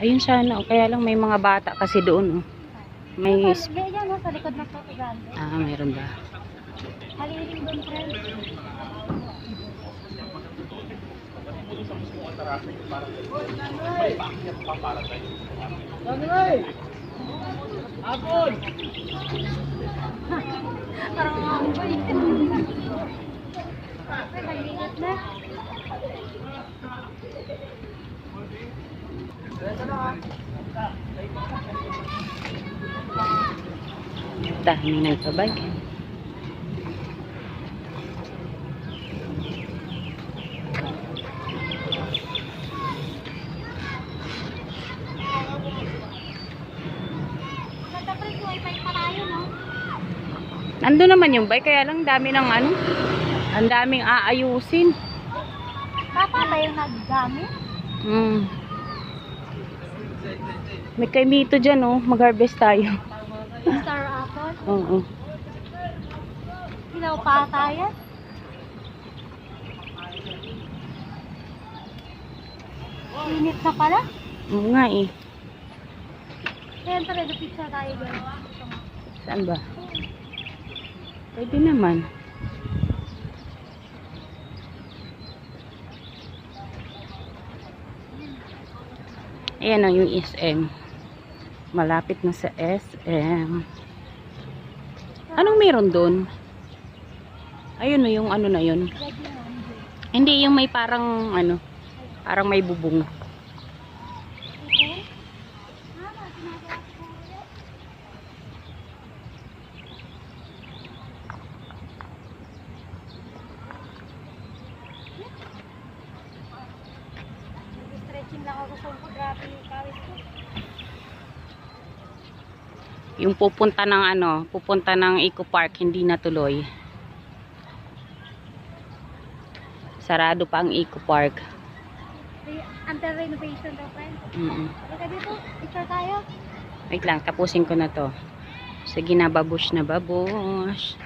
Ayun sana, oh. Kaya lang may mga bata kasi doon, oh. May... Yan, sa likod ng Soto Grande. Ah, mayroon ba? Haliling doon, friends. Apol! Parang mamboy. Nag-ingat na. Dami ng kabag. Nagka-friends, wifi pa tayo, no? Nandun naman yung bike, kaya lang dami ng ano. Ang daming aayusin. Bata ba yung naggamit? May kay Mito dyan, oh. Mag-harvest tayo. Star apple? Oo. Hilaw pa tayo? Init na pala? Oo nga eh. Kaya talaga pizza tayo dyan. Saan ba? Pwede naman. Ayan o yung SM. Malapit na sa SM. Anong meron doon? Ayun o yung ano na yun. Hindi yung may parang ano. Parang may bubong. Stretching lang ako sa upo. Grabe yung kawis ko. Yung pupunta ng ano, pupunta ng Eco Park, hindi natuloy. Sarado pa ang Eco Park. Under renovation daw, friend. Halika dito, picture tayo. Wait lang, tapusin ko na to. Sige na, babush na babush.